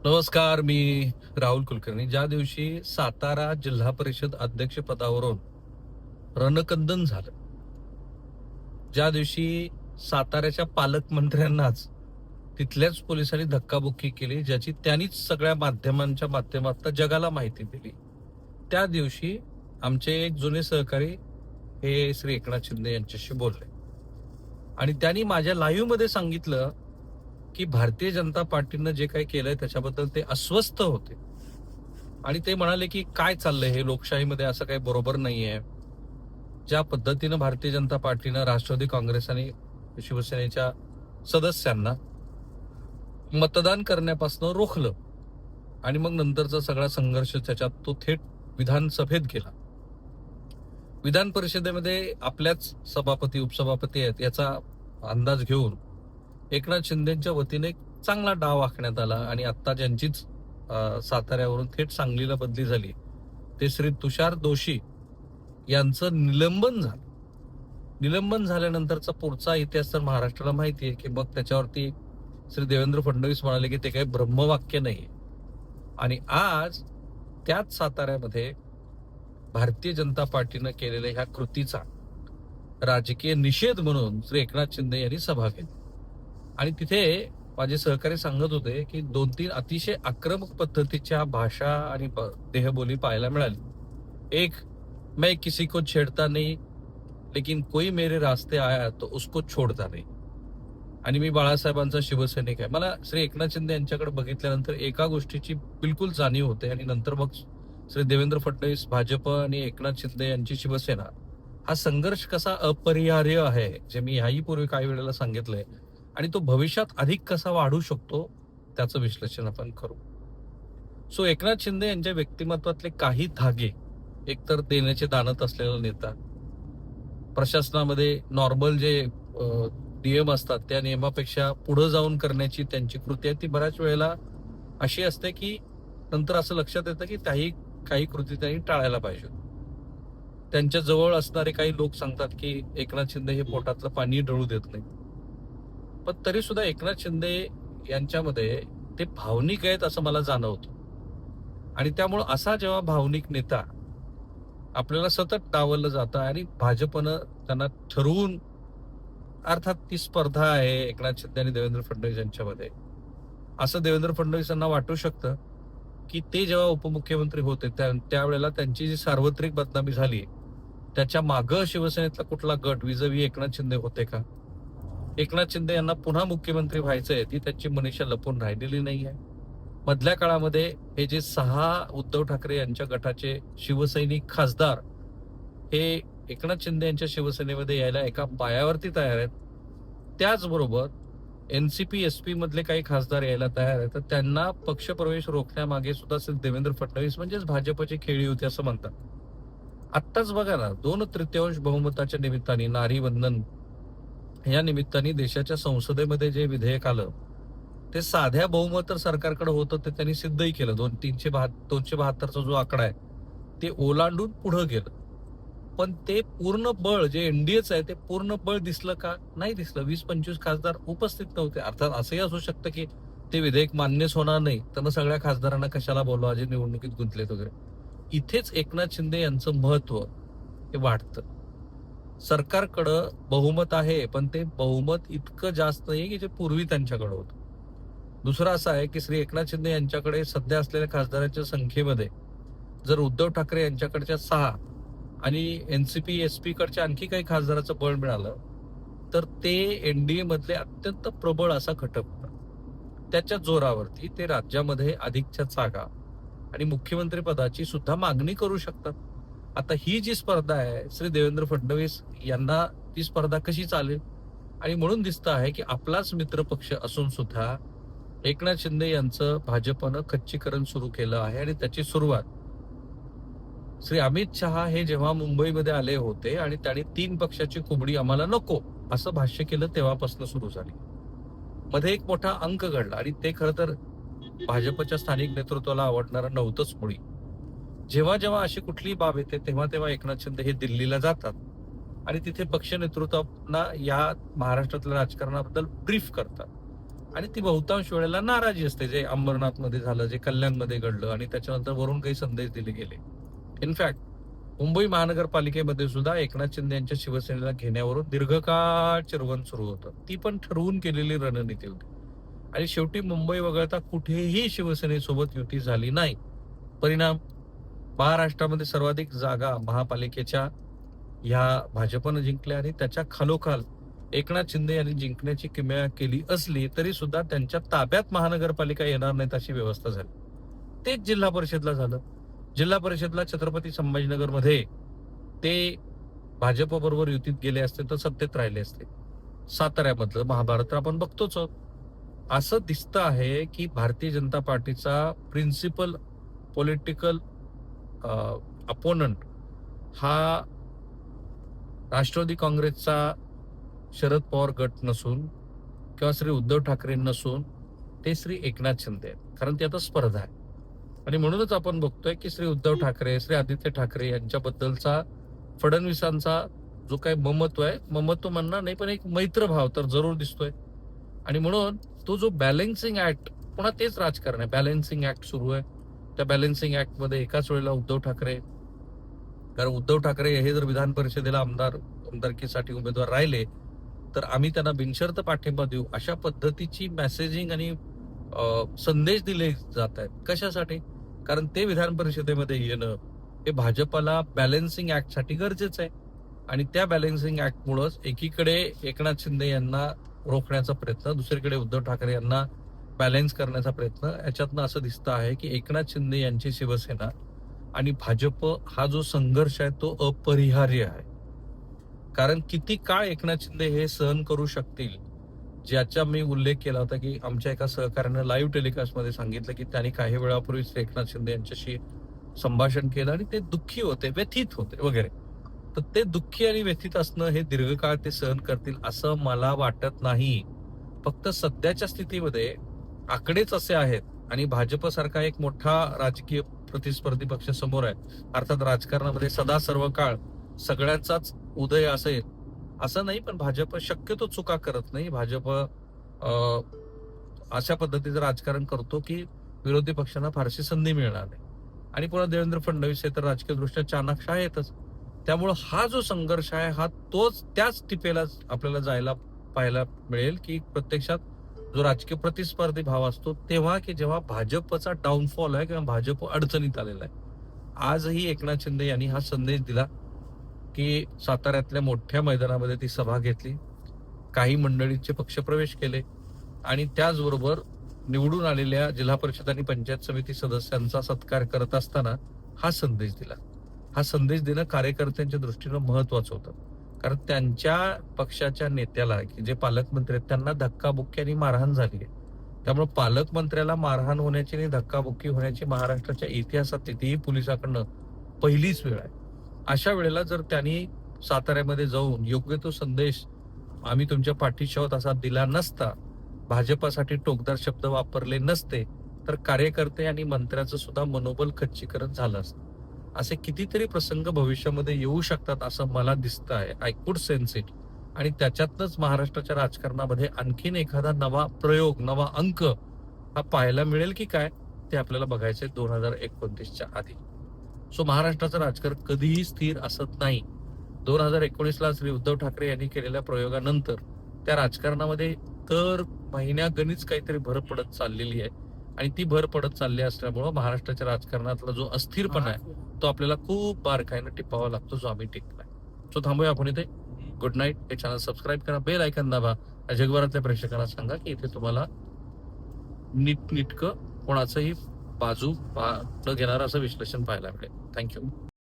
नमस्कार. मी राहुल कुलकर्णी. ज्या दिवशी सातारा जिल्हा परिषद अध्यक्ष पदावरून रणकंदन झालं, ज्या दिवशी साताऱ्याच्या पालकमंत्र्यांनाच तिथल्याच पोलिसांनी धक्काबुक्की केली, ज्याची त्यांनीच सगळ्या माध्यमांच्या माध्यमातून जगाला माहिती दिली, त्या दिवशी आमचे एक जुने सहकारी हे श्री एकनाथ शिंदे यांच्याशी बोलले आणि त्यांनी माझ्या लाईव्ह मध्ये सांगितलं की भारतीय जनता पार्टीनं जे काही केलंय त्याच्याबद्दल ते अस्वस्थ होते आणि ते म्हणाले की काय चाललंय हे लोकशाहीमध्ये, असं काही बरोबर नाहीये. ज्या पद्धतीनं भारतीय जनता पार्टीनं राष्ट्रवादी काँग्रेस आणि शिवसेनेच्या सदस्यांना मतदान करण्यापासून रोखलं आणि मग नंतरचा सगळा संघर्ष त्याच्यात तो थेट विधानसभेत गेला. विधान परिषदेमध्ये आपल्याच सभापती उपसभापती आहेत याचा अंदाज घेऊन एकनाथ शिंदेच्या वतीने एक चांगला डाव आखण्यात आला आणि आता ज्यांचीच साताऱ्यावरून थेट सांगलीला बदली झाली ते श्री तुषार दोशी यांचं निलंबन झालं. निलंबन झाल्यानंतरचा पुढचा इतिहास तर महाराष्ट्राला माहिती आहे की मग त्याच्यावरती श्री देवेंद्र फडणवीस म्हणाले की ते काही ब्रह्मवाक्य नाही. आणि आज त्याच साताऱ्यामध्ये भारतीय जनता पार्टीनं केलेल्या ह्या कृतीचा राजकीय निषेध म्हणून श्री एकनाथ शिंदे यांनी सभा घेतली आणि तिथे माझे सहकारी सांगत होते की 2-3 अतिशय आक्रमक पद्धतीच्या भाषा आणि देहबोली पाहायला मिळाली. एक, मैं किसी को छेडता नहीं लेकिन कोई मेरे रास्ते आया तो उसको छोडता नहीं. आणि मी बाळासाहेबांचा शिवसैनिक आहे. मला श्री एकनाथ शिंदे यांच्याकडे बघितल्यानंतर एका गोष्टीची बिलकुल जाणीव होते आणि नंतर मग श्री देवेंद्र फडणवीस भाजप आणि एकनाथ शिंदे यांची शिवसेना हा संघर्ष कसा अपरिहार्य आहे, जे मी ह्याही पूर्वी काही वेळेला सांगितलंय, आणि तो भविष्यात अधिक कसा वाढू शकतो त्याचं विश्लेषण आपण करू. सो एकनाथ शिंदे यांच्या व्यक्तिमत्वातले काही धागे, एकतर देण्याचे दानत असलेला नेता, प्रशासनामध्ये नॉर्मल जे नियम असतात त्या नियमापेक्षा पुढे जाऊन करण्याची त्यांची कृती आहे ती बऱ्याच वेळेला अशी असते की नंतर असं लक्षात येतं की काही कृती त्यांनी टाळायला पाहिजे. त्यांच्या जवळ असणारे काही लोक सांगतात की एकनाथ शिंदे हे पोटातलं पाणी डळू देत नाही, पण तरी सुद्धा एकनाथ शिंदे यांच्यामध्ये ते भावनिक आहेत असं मला जाणवतं. आणि त्यामुळं असा जेव्हा भावनिक नेता आपल्याला सतत डावललं जातं आणि भाजपनं त्यांना ठरवून, अर्थात ती स्पर्धा आहे एकनाथ शिंदे आणि देवेंद्र फडणवीस यांच्यामध्ये, असं देवेंद्र फडणवीस यांना वाटू शकतं की ते जेव्हा उपमुख्यमंत्री होते त्यावेळेला त्यांची जी सार्वत्रिक बदनामी झाली त्याच्या मागं शिवसेनेतला कुठला गट विजवी एकनाथ शिंदे होते का? एकनाथ शिंदे यांना पुन्हा मुख्यमंत्री व्हायचंय ती त्यांची मनीषा लपून राहिलेली नाही आहे. मधल्या काळामध्ये हे जे 6 उद्धव ठाकरे यांच्या गटाचे शिवसैनिक खासदार हे एकनाथ शिंदे यांच्या शिवसेनेमध्ये यायला एका पायावरती तयार आहेत. त्याचबरोबर एनसीपी एसपी मधले काही खासदार यायला तयार आहेत. तर त्यांना पक्षप्रवेश रोखण्यामागे सुद्धा देवेंद्र फडणवीस म्हणजेच भाजपची खेळी होती असं म्हणतात. आत्ताच बघा ना, 2/3 बहुमताच्या निमित्ताने नारी वंदन या निमित्ताने देशाच्या संसदेमध्ये जे विधेयक आलं ते साध्या बहुमत सरकारकडे होतं ते त्यांनी सिद्धही केलं. 272चा जो आकडा आहे ते ओलांडून पुढे गेलं. पण ते पूर्ण बळ जे एनडीएचं आहे ते पूर्ण बळ दिसलं का? नाही दिसलं. 20-25 खासदार उपस्थित नव्हते. अर्थात असंही असू शकतं की ते विधेयक मान्यच होणार नाही, तर मग सगळ्या खासदारांना कशाला बोलवा जे निवडणुकीत गुंतलेत वगैरे. इथेच एकनाथ शिंदे यांचं महत्व हे वाढतं. सरकारकडं बहुमत आहे, पण ते बहुमत इतकं जास्त नाही की जे पूर्वी त्यांच्याकडे होतं. दुसरं असं आहे की श्री एकनाथ शिंदे यांच्याकडे सध्या असलेल्या खासदारांच्या संख्येमध्ये जर उद्धव ठाकरे यांच्याकडच्या 6 आणि एनसीपी एसपी कडच्या आणखी काही खासदाराचं बळ मिळालं तर ते एनडीए मधले अत्यंत प्रबळ असा घटक होता. त्याच्या जोरावरती ते राज्यामध्ये अधिकच्या जागा आणि मुख्यमंत्री पदाची सुद्धा मागणी करू शकतात. आता ही जी स्पर्धा आहे श्री देवेंद्र फडणवीस यांना ती स्पर्धा कशी चालेल? आणि म्हणून दिसतं आहे की आपलाच मित्रपक्ष असून सुद्धा एकनाथ शिंदे यांचं भाजपनं खच्चीकरण सुरू केलं आहे. आणि त्याची सुरुवात श्री अमित शहा हे जेव्हा मुंबईमध्ये आले होते आणि त्यांनी 3 पक्षाची कुबडी आम्हाला नको असं भाष्य केलं तेव्हापासून सुरू झाली. मध्ये एक मोठा अंक घडला आणि ते खरं तर भाजपच्या स्थानिक नेतृत्वाला आवडणारं नव्हतंच मुळी. जेव्हा जेव्हा अशी कुठलीही बाब येते तेव्हा तेव्हा एकनाथ शिंदे हे दिल्लीला जातात आणि तिथे पक्ष नेतृत्वांना या महाराष्ट्रातल्या राजकारणाबद्दल ब्रीफ करतात. आणि ती बहुतांश वेळेला नाराजी असते, जे अंबरनाथमध्ये झालं, जे कल्याणमध्ये घडलं आणि त्याच्यानंतर वरून काही संदेश दिले गेले. इनफॅक्ट मुंबई महानगरपालिकेमध्ये सुद्धा एकनाथ शिंदे यांच्या शिवसेनेला घेण्यावरून दीर्घकाळ चिरवण सुरू होतं. ती पण ठरवून केलेली रणनीती होती आणि शेवटी मुंबई वगळता कुठेही शिवसेनेसोबत युती झाली नाही. परिणाम, महाराष्ट्रामध्ये सर्वाधिक जागा महापालिकेच्या ह्या भाजपनं जिंकल्या आणि त्याच्या खालोखाल एकनाथ शिंदे यांनी जिंकण्याची किमया केली असली तरी सुद्धा त्यांच्या ताब्यात महानगरपालिका येणार नाहीत अशी व्यवस्था झाली. तेच जिल्हा परिषदला झालं. जिल्हा परिषदला छत्रपती संभाजीनगरमध्ये ते भाजप बरोबर युतीत गेले असते तर सत्तेत राहिले असते. साताऱ्यामधलं महाभारत तर आपण बघतोच आहोत. असं दिसतं आहे की भारतीय जनता पार्टीचा प्रिन्सिपल पॉलिटिकल अपोनंट हा राष्ट्रवादी काँग्रेसचा शरद पवार गट नसून किंवा श्री उद्धव ठाकरे नसून ते श्री एकनाथ शिंदे आहेत. कारण ती आता स्पर्धा आहे आणि म्हणूनच आपण बघतोय की श्री उद्धव ठाकरे, श्री आदित्य ठाकरे यांच्याबद्दलचा फडणवीसांचा जो काही ममत्व म्हणणार नाही पण एक मैत्रभाव तर जरूर दिसतोय. आणि म्हणून तो जो बॅलन्सिंग ऍक्ट, पुन्हा तेच राजकारण आहे, बॅलन्सिंग ऍक्ट सुरू आहे. त्या बॅलन्सिंग ऍक्ट मध्ये एकाच वेळेला उद्धव ठाकरे, कारण उद्धव ठाकरे हे जर विधान परिषदेला आमदारकीसाठी उमेदवार राहिले तर आम्ही त्यांना बिनशर्त पाठिंबा देऊ, अशा पद्धतीची मेसेजिंग आणि संदेश दिले जात आहेत. कशासाठी? कारण ते विधान परिषदेमध्ये येणं हे भाजपला बॅलन्सिंग ऍक्टसाठी गरजेचं आहे आणि त्या बॅलन्सिंग ऍक्टमुळेच एकीकडे एकनाथ शिंदे यांना रोखण्याचा प्रयत्न, दुसरीकडे उद्धव ठाकरे यांना बॅलन्स करण्याचा प्रयत्न. याच्यातनं असं दिसतं आहे की एकनाथ शिंदे यांची शिवसेना आणि भाजप हा जो संघर्ष आहे तो अपरिहार्य आहे. कारण किती काळ एकनाथ शिंदे हे सहन करू शकतील, ज्याचा मी उल्लेख केला होता की आमच्या एका सहकार्यानं लाईव्ह टेलिकास्टमध्ये सांगितलं की त्यांनी काही वेळापूर्वीच एकनाथ शिंदे यांच्याशी संभाषण केलं आणि ते दुःखी होते, व्यथित होते वगैरे. तर ते दुःखी आणि व्यथित असणं हे दीर्घकाळ ते सहन करतील असं मला वाटत नाही. फक्त सध्याच्या स्थितीमध्ये आकडेच असे आहेत आणि भाजपसारखा एक मोठा राजकीय प्रतिस्पर्धी पक्ष समोर आहे. अर्थात राजकारणामध्ये सदा सर्व काळ सगळ्यांचाच उदय असेल असं नाही, पण भाजप शक्यतो चुका करत नाही. भाजप अशा पद्धतीचं राजकारण करतो की विरोधी पक्षांना फारशी संधी मिळणार नाही. आणि पुन्हा देवेंद्र फडणवीस हे तर राजकीय दृष्ट्या चाणाक्ष आहेतच. त्यामुळं हा जो संघर्ष आहे हा त्याच टिपेला आपल्याला जायला पाहायला मिळेल की प्रत्यक्षात जो राजकीय प्रतिस्पर्धी भाव असतो तेव्हा की जेव्हा भाजपचा डाऊनफॉल आहे किंवा भाजप अडचणीत आलेला आहे. आजही एकनाथ शिंदे यांनी हा संदेश दिला की साताऱ्यातल्या मोठ्या मैदानामध्ये ती सभा घेतली, काही मंडळींचे पक्षप्रवेश केले आणि त्याचबरोबर निवडून आलेल्या जिल्हा परिषद आणि पंचायत समिती सदस्यांचा सत्कार करत असताना हा संदेश दिला. हा संदेश देणं कार्यकर्त्यांच्या दृष्टीनं महत्वाचं होतं. कारण त्यांच्या पक्षाच्या नेत्याला की जे पालकमंत्री आहेत त्यांना धक्काबुक्की आणि मारहाण झाली आहे. त्यामुळे पालकमंत्र्याला मारहाण होण्याची आणि धक्काबुक्की होण्याची महाराष्ट्राच्या इतिहासात कितीही पोलिसांकडनं पहिलीच वेळ आहे. अशा वेळेला जर त्यांनी साताऱ्यामध्ये जाऊन योग्य तो संदेश आम्ही तुमच्या पाठीशी आहोत असा दिला नसता, भाजपासाठी टोकदार शब्द वापरले नसते, तर कार्यकर्ते आणि मंत्र्याचं सुद्धा मनोबल खच्चीकरण झालं असतं. असे कितीतरी प्रसंग भविष्यामध्ये येऊ शकतात असं मला दिसतं आहे. I could sense it. आणि त्याच्यातनंच महाराष्ट्राच्या राजकारणामध्ये आणखीन एखादा नवा प्रयोग, नवा अंक हा पाहायला मिळेल की काय, ते आपल्याला बघायचंय 2029च्या आधी. सो महाराष्ट्राचं राजकारण कधीही स्थिर असत नाही. 2019ला श्री उद्धव ठाकरे यांनी केलेल्या प्रयोगानंतर त्या राजकारणामध्ये तर महिन्यागणिक काहीतरी भर पडत चाललेली आहे आणि ती भर पडत चालली असल्यामुळं महाराष्ट्राच्या राजकारणातला जो अस्थिरपणा आहे तो आपल्याला खूप बारकाईनं टिपावा लागतो, जो आम्ही टिपलाय. सो थांबूया आपण इथे. Good night. हे चॅनल सबस्क्राईब करा, बेल आयकॉन दाबा. जगभरातल्या प्रेक्षकांना सांगा की इथे तुम्हाला नीटनेटकं कोणाचंही बाजू न घेणारं असं विश्लेषण पाहायला मिळेल. थँक्यू.